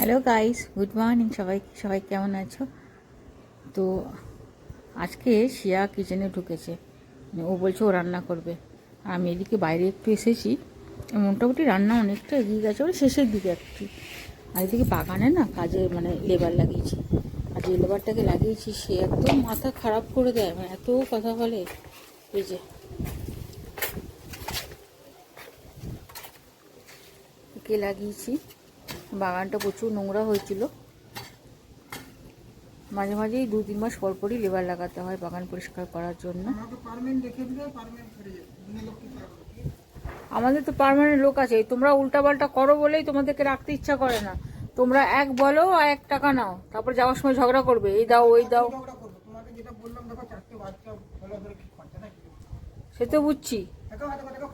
Hello guys, good morning. সবাই সবাই কেমন আছো? তো আজকে শিয়া কিচেনে ঢুকেছে। ও বলছে ও রান্না করবে। আর আমি এদিকে বাইরে একটু এসেছি। মোটামুটি রান্না অনেকটা এগিয়ে গেছে, ওর শেষের দিকে একটু। আর এদিকে বাগানে না কাজে লেবার লাগিয়েছি। আর যে লেবারটাকে লাগিয়েছি সে একদম মাথা খারাপ করে দেয়, এত কথা বলে। এই যে একে লাগিয়েছি। বাগানটা প্রচুর নোংরা হয়েছিল। মাঝে মাঝেই 2-3 মাস পর পরই লেবার লাগাতে হয় বাগান পরিষ্কার করার জন্য। আমাদের তো পার্মানেন্ট লোক আছে, তোমরা উল্টাপাল্টা করো বলেই তোমাদেরকে রাখতে ইচ্ছা করে না। তোমরা এক বলো আর 1 টাকা নাও, তারপর যাওয়ার সময় ঝগড়া করবে, এই দাও ওই দাও। সে তো বুঝছি।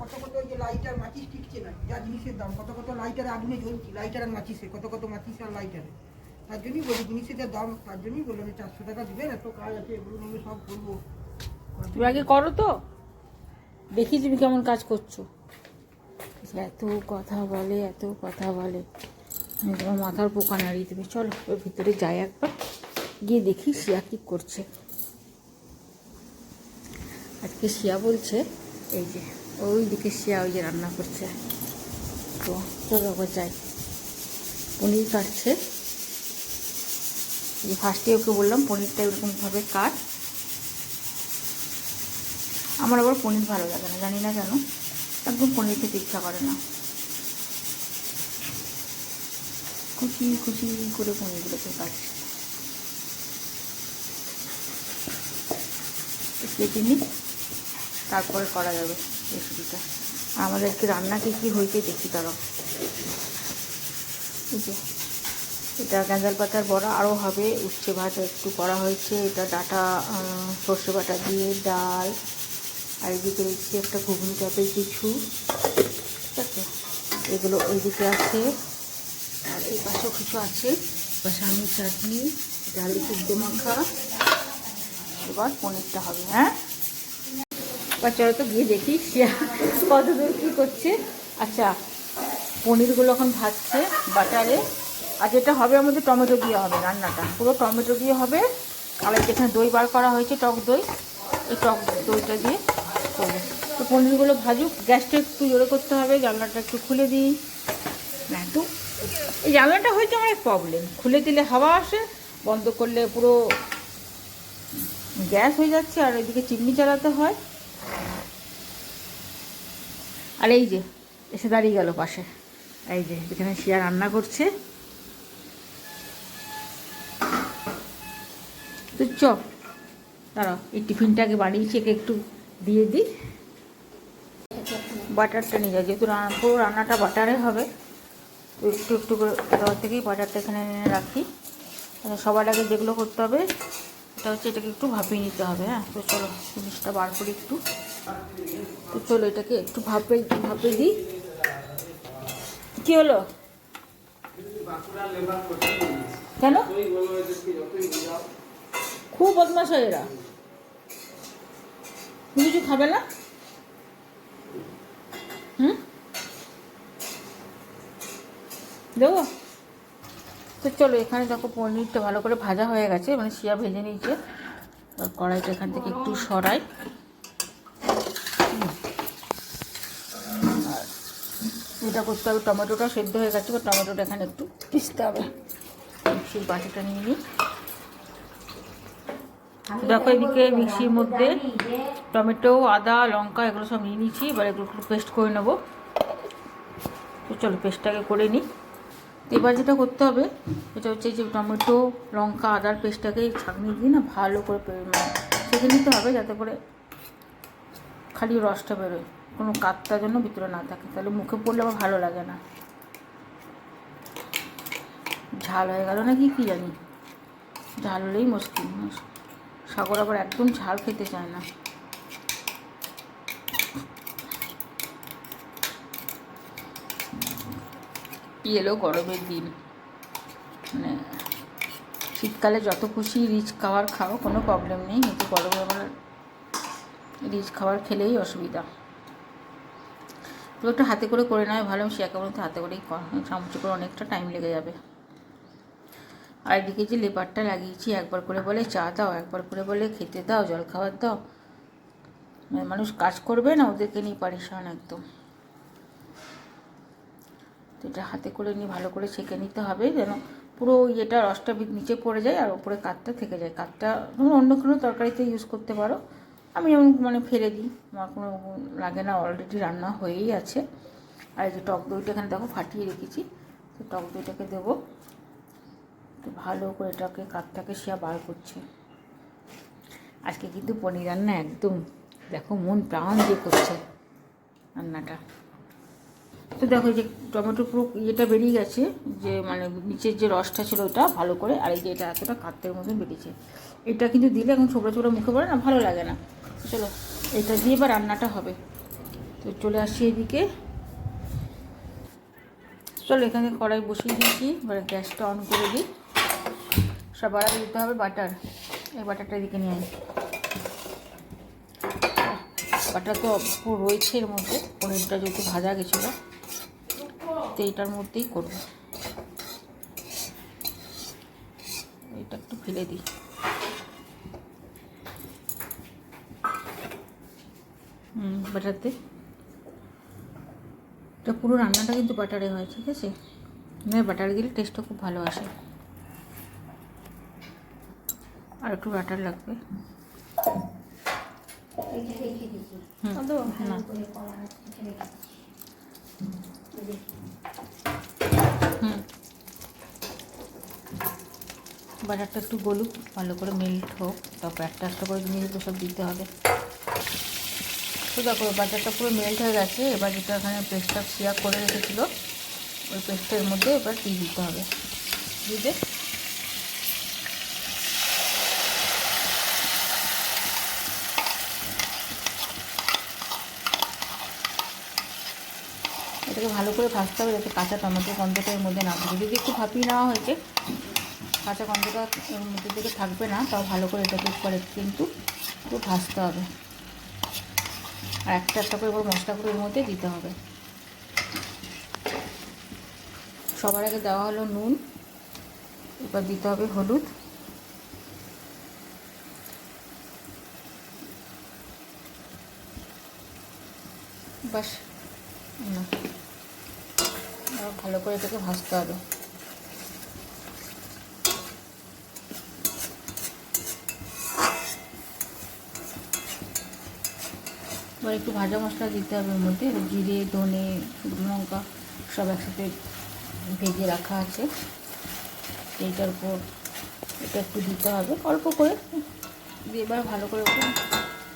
কত কত যে লাইটার মাচিস টিকছে না, যা জিনিসের দাম, কত কত লাইটার আগুনে জ্বলছি, লাইটার আর মাচিসে, কত কত মাচিস আর লাইটারে। তার জন্যই বলি জিনিসের যা দাম, তার জন্যই বললাম 400 টাকা দিবেন, এত কাজ আছে, এগুলো আমি সব করবো। তুমি আগে করো তো, দেখি তুমি কেমন কাজ করছো। এত কথা বলে, এত কথা বলে, তোমার মাথার পোকা নাড়িয়ে দেবে। চলো ওর ভিতরে যাই একবার, গিয়ে দেখি শিয়া কি করছে। আজকে শিয়া বলছে, এই যে ওই দিকে শিয়া ওই যে রান্না করছে। তো চলো আবার যাই। পনির কাটছে। এই ফার্স্টে ওকে বললাম পনিরটা এরকমভাবে কাট। আমার আবার পনির ভালো লাগে না, জানি না কেন, একদম পনির খেতে ইচ্ছা করে না। কুচি কুচি করে পনিরগুলোকে কাটছে। কেটে নিই, তারপরে করা যাবে রেসিপিটা। আর আমাদেরকে রান্না কী হয়েছে দেখি দাঁড়াও। এই যে এটা গাঁজাল পাতার বড়া, আরও হবে। উচ্ছে ভাজা একটু করা হয়েছে, এটা ডাঁটা সর্ষে বাটা দিয়ে ডাল। আর এদিকে রয়েছে একটা ঘুগনি টাইপের কিছু, ঠিক আছে। এগুলো এইদিকে আছে, আর এই পাশেও কিছু আছে। সামনে চাটনি, ডালি সিদ্ধ মাখা। এবার পনিরটা হবে। হ্যাঁ, এবার চলো তো গিয়ে দেখি কত দূর কী করছে। আচ্ছা, পনিরগুলো এখন ভাজছে বাটারে। আর যেটা হবে আমাদের টমেটো দিয়ে হবে রান্নাটা, পুরো টমেটো দিয়ে হবে। আর এখানে দই বার করা হয়েছে, টক দই। এই টক দইটা দিয়ে করবো। তো পনিরগুলো ভাজুক, গ্যাসটা একটু জোরে করতে হবে। জানলাটা একটু খুলে দিই না, একটু এই জানলাটা হয়েছে আমার প্রবলেম, খুলে দিলে হাওয়া আসে, বন্ধ করলে পুরো গ্যাস হয়ে যাচ্ছে। আর ওইদিকে চিমনি চালাতে হয়। আর এই যে এসে দাঁড়িয়ে গেল পাশে, এই যে এখানে শিয়া রান্না করছে। তো দাঁড়াও, এই টিফিনটাকে বানিয়েছি, একে একটু দিয়ে দিই। বাটারটা নিয়ে যায়, যেহেতু পুরো রান্নাটা বাটারে হবে, তো একটু একটু করে দেওয়ার থেকেই বাটারটা এখানে এনে রাখি। সবার আগে যেগুলো করতে হবে এটা হচ্ছে এটাকে একটু ভাপিয়ে নিতে হবে। হ্যাঁ, তো চলো জিনিসটা বার করি একটু। তো চলো এটাকে একটু ভাপে দিই। কী হলো? কেন? খুব বদমাশ হয় এরা। তুমি কিছু খাবে না? দেবো? তো চলো, এখানে দেখো পনিরটা ভালো করে ভাজা হয়ে গেছে, শিয়া ভেজে নিয়েছে। কড়াইটা এখান থেকে একটু সরাই। আর এটা করতে হবে, টমেটোটা সেদ্ধ হয়ে গেছে, টমেটোটা এখানে একটু পিষতে হবে। মিক্সির বাটিটা নিয়ে নিই। দেখো এদিকে মিক্সির মধ্যে টমেটো, আদা, লঙ্কা এগুলো সব নিয়ে নিচ্ছি। এবার এগুলো একটু পেস্ট করে নেবো। তো চলো পেস্টটাকে করে নিই। এবার যেটা করতে হবে এটা হচ্ছে যে টমেটো, লঙ্কা, আদার পেস্টটাকে ছাঁকনি দিয়ে না ভালো করে ছেঁকে নিতে হবে, যাতে করে খালি রসটা বেরোয়, কোনো কাতটা যেন ভিতরে না থাকে, তাহলে মুখে পড়লে আবার ভালো লাগে না। ঝাল হয়ে গেল নাকি কি জানি, ঝাল হলেই মুশকিল। সাগর আবার একদম ঝাল খেতে চায় না। এলো গরমের দিন, শীতকালে যত খুশি রিচ খাবার খাও, কোনো প্রবলেম নেই, কিন্তু গরমে আমার রিচ খাবার খেলেই অসুবিধা। তো একটু হাতে করে নেয় ভালো। আমি শেয়ার করবো, হাতে করেই চামচ করে অনেকটা টাইম লেগে যাবে। আর এদিকে যে লেবারটা লাগিয়েছি, একবার করে বলে চা দাও, একবার করে বলে খেতে দাও, জল খাবার দাও। মানুষ কাজ করবে না, ওদেরকে নিয়ে পারেশান একদম। তো এটা হাতে করে নিয়ে ভালো করে ছেঁকে নিতে হবে, যেন পুরো ইয়েটা রসটা নিচে পড়ে যায় আর ওপরে কাঠটা থেকে যায়। কাঠটা তুমি অন্য কোনো তরকারিতে ইউজ করতে পারো, আমি যেমন মানে ফেলে দিই, আমার কোনো লাগে না, অলরেডি রান্না হয়েই আছে। আর এই যে টক দইটা এখানে দেখো ফাটিয়ে রেখেছি, তো টক দইটাকে দেবো। তো ভালো করে এটাকে কাঠটাকে শিয়া বার করছে। আজকে কিন্তু পনির রান্না একদম দেখো মন প্রাণ দিয়ে করছে রান্নাটা। তো দেখো যে টমেটো পুরো ইয়েটা বেরিয়ে গেছে, যে মানে নিচের যে রসটা ছিল ওটা ভালো করে, আর এই যে এটা এতটা কাঠের মতন বেরিয়েছে। এটা কিন্তু দিলে এখন ছোটো ছোটো মুখে পড়ে না, ভালো লাগে না। চলো এটা দিয়ে এবার রান্নাটা হবে। তো চলে আসছি এদিকে, চলো এখানে কড়াই বসিয়ে দিয়েছি, এবার গ্যাসটা অন করে দিই। সবার আগে দিতে হবে বাটার। এই বাটারটা এদিকে নিয়ে আনি। বাটার তো পুরো রয়েছে এর মধ্যে, পনিরটা যেহেতু ভাজা গেছিলো, তো এইটার মধ্যেই করবো। এটা একটু ফেলে দিই। বাটারতে এটা পুরো রান্নাটা কিন্তু বাটারে হয়, ঠিক আছে? বাটার দিলে টেস্টটা খুব ভালো আসে। আর একটু বাটার লাগবে। বাটারটা একটু গলুক, ভালো করে মেল্ট হোক, তারপর একটা একটা করে জিনিসগুলো সব দিতে হবে। তো দেখো বাটারটা পুরো মেল্ট হয়ে গেছে। এবার যেটা এখানে পেস্টটা শেয়ার করে রেখেছিল, ওই পেস্টের মধ্যে এবার দিয়ে দিতে হবে। দিয়ে এটাকে ভালো করে ভাজতে হবে, যাতে কাঁচা টমেটোর গন্ধটা এর মধ্যে না থাকে। যদি একটু ভাপিয়ে নেওয়া হয়েছে, কাঁচা গন্ধটা এর মধ্যে থেকে থাকবে না, তাও ভালো করে এটাকে পরে কিন্তু একটু ভাজতে হবে। আর একটা একটা করে এবার মশলাগুলো এর মধ্যে দিতে হবে। সবার আগে দেওয়া হলো নুন, এবার দিতে হবে হলুদ, বাস না, ভালো করে এটাকে ভাজতে হবে। এবার একটু ভাজা মশলা দিতে হবে এর মধ্যে, জিরে, ধনে, শুকনো লঙ্কা সব একসাথে ভেজে রাখা আছে। এইটার উপর এটা একটু দিতে হবে অল্প করে দিয়ে, এবার ভালো করে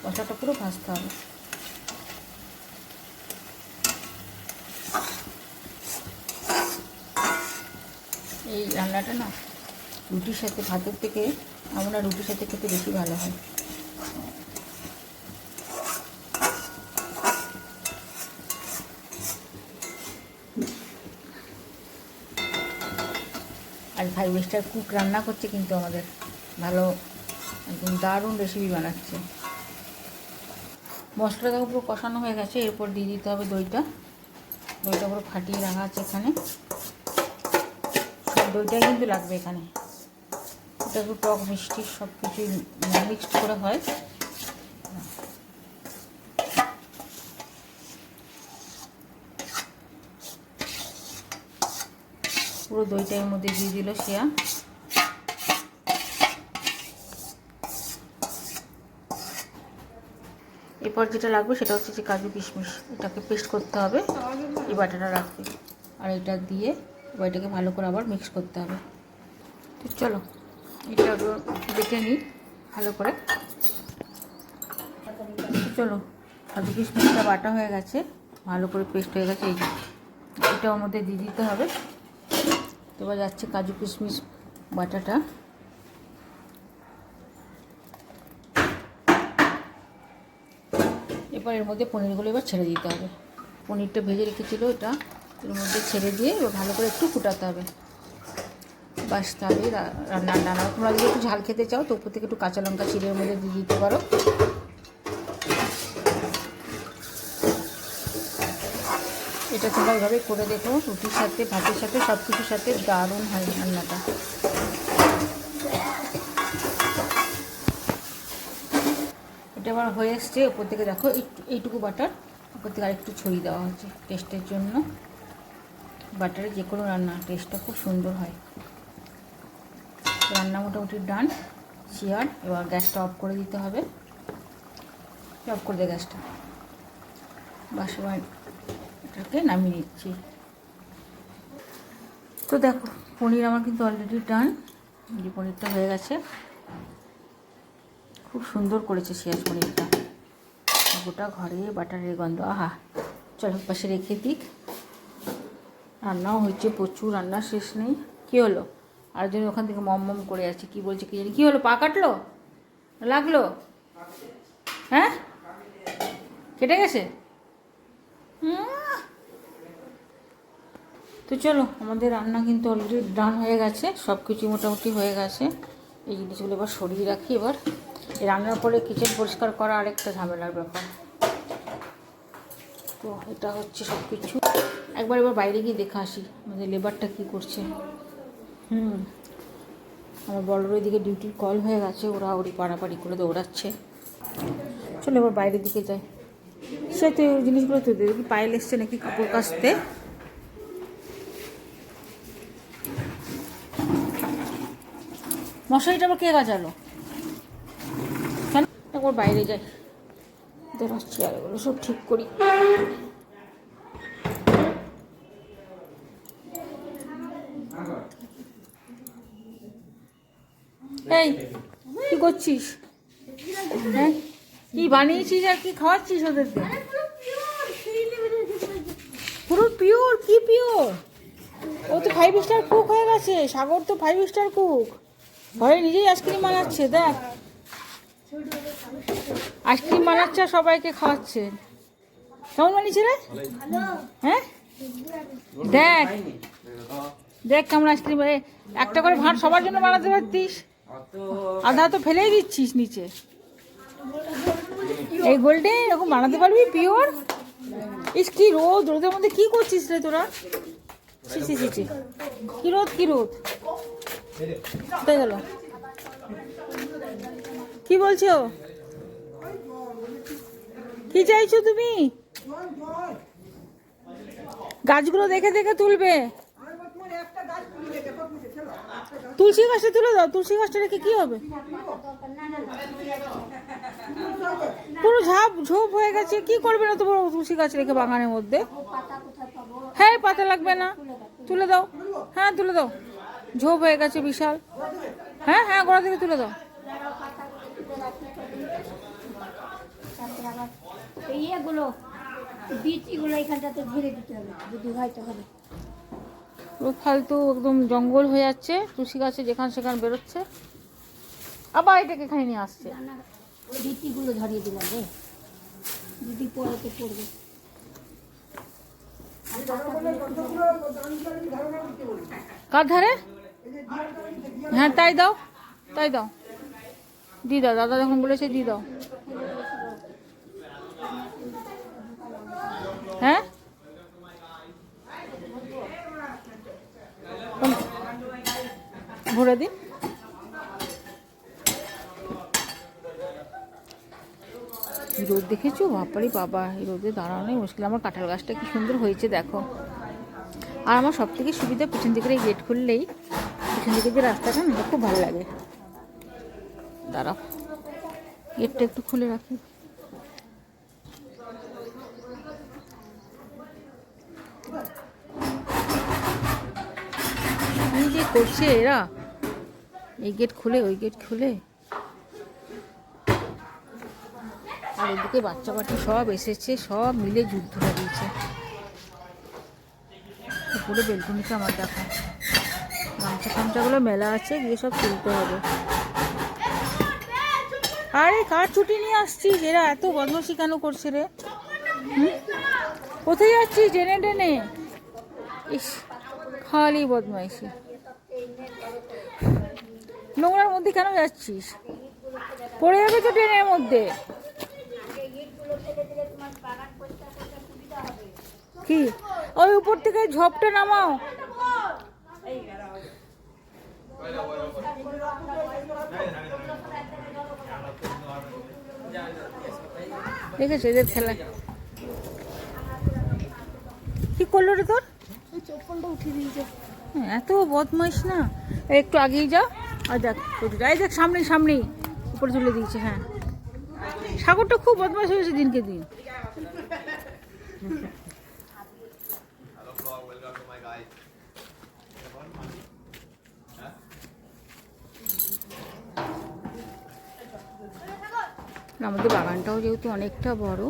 মশলাটা পুরো ভাজতে হবে। এই রান্নাটা না রুটির সাথে, ভাতের থেকে আমরা রুটির সাথে খেতে বেশি ভালো হয়। আর 5 স্টার কুক রান্না করছে কিন্তু আমাদের, ভালো একদম দারুণ রেসিপি বানাচ্ছে। মশলাটা পুরো কষানো হয়ে গেছে, এরপর দিয়ে দিতে হবে দইটা। দইটা পুরো ফাটিয়ে রাখা আছে এখানে, সব দইটাই কিন্তু লাগবে এখানে। এটা একটু টক মিষ্টি সব কিছুই মিক্সড করে হয়। পুরো দইটা এর মধ্যে দিয়ে দিল শ্রেয়া। এরপর যেটা লাগবে সেটা হচ্ছে যে কাজু কিশমিশ, এটাকে পেস্ট করতে হবে, এই বাটাটা রাখবে। আর এটা দিয়ে এবার এটাকে ভালো করে আবার মিক্স করতে হবে। তো চলো এটা দেখে নিই ভালো করে। চলো কাজু কিশমিশটা বাটা হয়ে গেছে, ভালো করে পেস্ট হয়ে গেছে। এটা ওর মধ্যে দিয়ে দিতে হবে। তো এবার যাচ্ছে কাজু কিশমিশ বাটাটা। এবার এর মধ্যে পনিরগুলো এবার ছেড়ে দিতে হবে। পনিরটা ভেজে রেখেছিল এটা এর মধ্যে ছেড়ে দিয়ে এবার ভালো করে একটু ফুটাতে হবে। বাস তাহলে রান্না। তোমরা যদি একটু ঝাল খেতে চাও তো উপর থেকে একটু কাঁচা লঙ্কা চিড়ের মধ্যে দিয়ে দিতে পারো। এটা তোমরা এইভাবে করে দেখো, রুটির সাথে, ভাতের সাথে, সব কিছুর সাথে দারুণ হয় রান্নাটা। এটা আমার হয়ে এসছে। ওপর থেকে দেখো এইটুকু বাটার ওপর থেকে আরেকটু ছড়িয়ে দেওয়া হচ্ছে টেস্টের জন্য। বাটারে যে কোনো রান্না টেস্টটা খুব সুন্দর হয়। রান্না মোটামুটি ডান। চেয়ার এবার গ্যাসটা অফ করে দিতে হবে। অফ করে দেয় গ্যাসটা। বাস এবার এটাকে নামিয়ে নিচ্ছি। তো দেখো পনির আমার কিন্তু অলরেডি ডান। যে পনিরটা হয়ে গেছে, খুব সুন্দর করেছে সিয়াজ পনিরটা। গোটা ঘরে বাটারের গন্ধ, আহা। চলো পাশে রেখে দিক। রান্নাও হচ্ছে প্রচুর, রান্না শেষ নেই। কী হলো? আরেকজন ওখান থেকে মম করে আছে, কি বলছে কি জানি। কী হলো? পা কাটলো? লাগলো? হ্যাঁ, কেটে গেছে? তো চলো, আমাদের রান্না কিন্তু অলরেডি ডান হয়ে গেছে। সব কিছু মোটামুটি হয়ে গেছে। এই জিনিসগুলো এবার সরিয়ে রাখি। এবার এই রান্নার পরে কিচেন পরিষ্কার করা আরেকটা ঝামেলার ব্যাপার। তো এটা হচ্ছে সব কিছু। এবার বাইরে গিয়ে দেখে আসি আমাদের লেবারটা কী করছে। আমার বড়োর ওইদিকে ডিউটির কল হয়ে গেছে, ওরা ওরই পাড়াপাড়ি করে দৌড়াচ্ছে। চলো এবার বাইরের দিকে যাই। সে তো জিনিসগুলো তো দেখি পায়েল এসছে নাকি কাপড় কাচতে। মশারিটা আবার কে গাছালো? কেন? একবার বাইরে যাই, দৌড়াচ্ছি আর এগুলো সব ঠিক করি। এই কি করছিস? হ্যাঁ, কি বানিয়েছিস আর কি খাওয়াচ্ছিস ওদেরকে? পুরো পিওর? কি পিওর? ও তো 5 স্টার কুক হয়ে গেছে। সাগর তো 5 স্টার কুক। ঘরে নিজেই আইসক্রিম বানাচ্ছে। দেখ, আইসক্রিম বানাচ্ছে আর সবাইকে খাওয়াচ্ছে। কেমন বানিয়েছে রে? হ্যাঁ, দেখ দেখ কেমন আইসক্রিম। একটা করে ভাঁড় সবার জন্য বানাতে পারতিস, আধা তো ফেলেই দিচ্ছিস নিচে। এই গোল্ডে এরকম বানাতে পারবি পিওর? ইস কি রোদ, রোদের মধ্যে কি করছিস রে তোরা? ছি ছি ছি ছি, কি রোদ, কি রোদ। কোথায় গেল? কি বলছো? কি চাইছো তুমি? গাছগুলো দেখে দেখে তুলবে। তুলসী গাছটা তুলে দাও। তুলসী গাছটা রেখে কি হবে? পুরো ঝোপ হয়ে গেছে। কি করবে না তোমার তুলসী গাছ রেখে বাগানের মধ্যে? হ্যাঁ, পাতা লাগবে না, তুলে দাও। হ্যাঁ তুলে দাও, ঝোপ হয়ে গেছে বিশাল। হ্যাঁ হ্যাঁ, গোড়া থেকে তুলে দাও। ইয়েগুলো বীজগুলো এখানটাতে ঘিরে দিতে হবে, যদি হয় তাহলে। ফালতু একদম জঙ্গল হয়ে যাচ্ছে। তুলসী গাছে যেখানে সেখানে বেরোচ্ছে, আবার এটাকে এখানে নিয়ে আসছে। বিচিগুলো ধরিয়ে দিলাম রে, যদি পড়াতে পড়বে। কার ধারে? হ্যাঁ তাই দাও, তাই দাও, দিয়ে দাও। দাদা যখন বলেছে দিয়ে দাও। হ্যাঁ, ভরে দিন। রোদ দেখেছো? বাপারি বাবা, এই রোদে দাঁড়ানোই মুশকিল। আমার কাঁঠাল গাছটা কি সুন্দর হয়েছে দেখো। আর আমার সব থেকে সুবিধা পিছন দিকের এই গেট খুললেই, পিছন দিকে যে রাস্তাটা না, খুব ভালো লাগে। দাঁড়াও, গেটটা একটু খুলে রাখি। কি যে করছে এরা, এই গেট খুলে ওই গেট খুলে। আর এদিকে বাচ্চা বাচ্চা সব এসেছে, সব মিলে যুদ্ধ লাগিয়েছে। পুরো বেলকুনিটা আমার দেখা। গামছা টামছাগুলো মেলা আছে, গিয়ে সব তুলতে হবে। আরে কার ছুটি নিয়ে আসছিস? এরা এত বদমাশি কেন করছে রে? কোথায় যাচ্ছিস টেনে টেনে? ইস, খালি বদমাইশি। নোংরার মধ্যে কেন যাচ্ছিস? পড়ে যাবে তো ট্রেনের মধ্যে। কি ওই উপর থেকে ঝোপটা নামাও। দেখেছো এদের খেলা কি করলো রে তোর? চপ্পলটা উঠে দিয়েছে। এত বদমাইশ না। একটু আগেই যা আর দেখ প্রতিটা এই দেখ সামনেই সামনেই উপরে তুলে দিয়েছে। হ্যাঁ সাগরটা খুব বদমাইশ হয়েছে দিনকে দিন। আমাদের বাগানটাও যেহেতু অনেকটা বড়,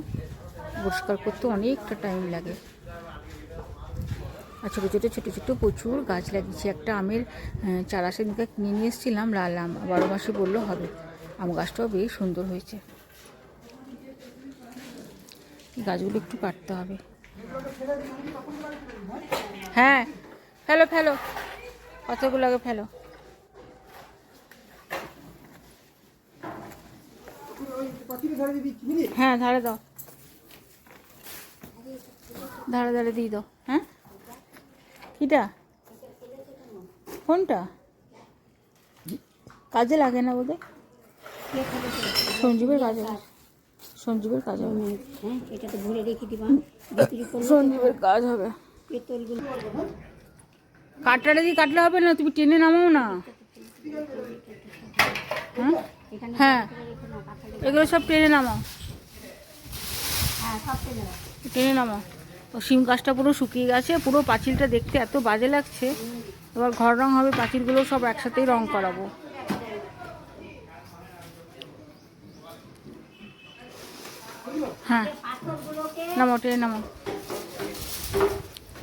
পরিষ্কার করতে অনেকটা টাইম লাগে। আর ছোটো ছোটো ছোটো ছোটো প্রচুর গাছ লাগিয়েছি। একটা আমের চারা সেদিনকে কিনে নিয়ে এসেছিলাম, লাল আম, 12 মাসে বললেও হবে। আম গাছটাও বেশ সুন্দর হয়েছে। গাছগুলো একটু কাটতে হবে। হ্যাঁ ফেলো ফেলো, কতগুলো আগে ফেলো। হ্যাঁ ধারে দাও, ধারে ধারে দিয়ে দাও। হ্যাঁ কিটা কোনটা কাজে লাগে না বোধহয়? সঞ্জীবের কাজে লাগে, সঞ্জীবের কাজ হবে। হ্যাঁ এটা তো ভরে রেখে দিবা, সঞ্জীবের কাজ হবে। পেতলগুলো কাটটা দিয়ে কাটলে হবে না, তুমি টেনে নামাও না। হ্যাঁ হ্যাঁ এগুলো সব টেনে নামাও, হ্যাঁ সব পেলে টেনে নামাও। ও শিম গাছটা পুরো শুকিয়ে গেছে, পুরো পাঁচিলটা দেখতে এত বাজে লাগছে। এবার ঘর রং হবে, পাঁচিলগুলো সব একসাথেই রং করাবো। হ্যাঁ নামো, টেনে নামো।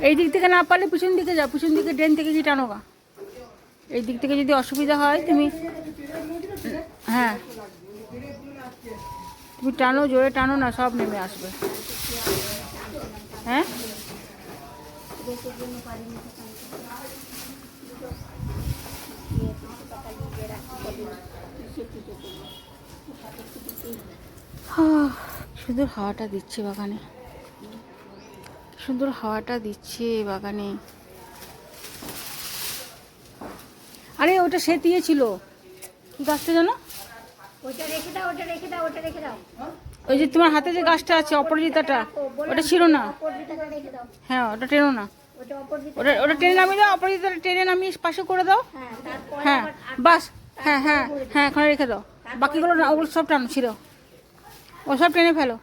এই দিক থেকে না পারলে পিছন দিকে যাও, পিছন দিকে ড্রেন থেকে কি টানো গা। এই দিক থেকে যদি অসুবিধা হয় তুমি, হ্যাঁ তুমি টানো, জোরে টানো না, সব নেমে আসবে। হ্যাঁ সুন্দর হাওয়াটা দিচ্ছে বাগানে, সুন্দর হাওয়াটা দিচ্ছে বাগানে। আরে ওটা সে দিয়েছিল, কি গাছটা জানো? ওটা রেখে দাও, ওটা রেখে দাও, ওটা রেখে দাও। ওই যে তোমার হাতে যে গাছটা আছে অপরাজিতাটা, ওটা ছিল না? অপরাজিতাটা রেখে দাও, হ্যাঁ ওটা টেনো না, ওটা অপরাজিতা। ওটা ওটা টেনে নামিয়ে দাও, অপরাজিতাটা টেনে নামিয়ে পাশে করে দাও। হ্যাঁ তারপরে হ্যাঁ আবার বাস, হ্যাঁ হ্যাঁ হ্যাঁ এখানে রেখে দাও। বাকিগুলো না, ওগুলো সব টানো ছিল, ও সব টেনে ফেলো।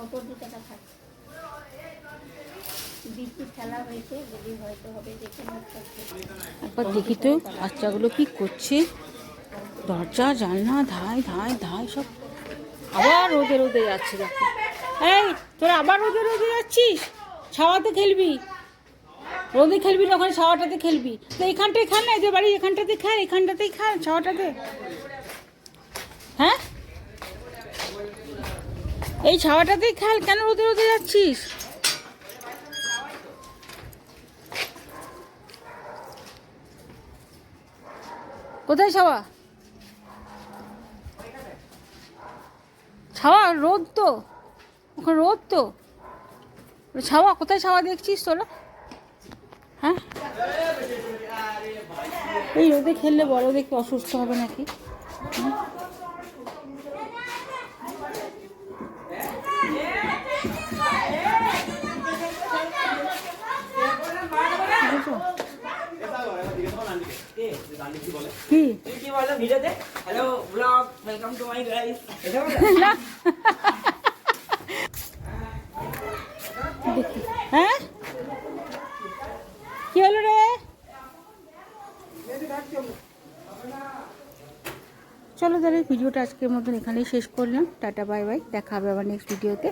অপরাজিতাটা থাক, বৃষ্টি খেলা হয়েছে, যদি হয়তো হবে দেখে নিতে। একবার দেখি তো বাচ্চাগুলো কি করছে। দরজা জানলা ধাই ধাই ধাই সব। আবার রোদে রোদে যাচ্ছে দেখো। এই তোরা আবার রোদে রোদে যাচ্ছিস? ছাওয়াতে খেলবি, রোদে খেলবি না, ওখানে ছাওয়াটাতে খেলবি। তো এইখানটাই খান না, এই যে বাড়ি এখানটাতে খায়, এখানটাতেই খান ছাওয়াটাতে। হ্যাঁ এই ছাওয়াটাতেই খেল, কেন রোদে রোদে যাচ্ছিস? কোথায় ছাওয়া? ছাওয়া রোদ তো, ওখানে রোদ তো। ছাওয়া কোথায়? ছাওয়া দেখছিস তোরা? হ্যাঁ এই রোদে খেললে বড় দেখে অসুস্থ হবে নাকি? কি ভিডিওতে hello blog welcome to my guys, এটা না হ্যাঁ কি হলো রে? চলো তাহলে ভিডিওটা আজকের মতন এখানেই শেষ করলাম। টাটা বাই বাই, দেখা হবে আবার নেক্সট ভিডিওতে।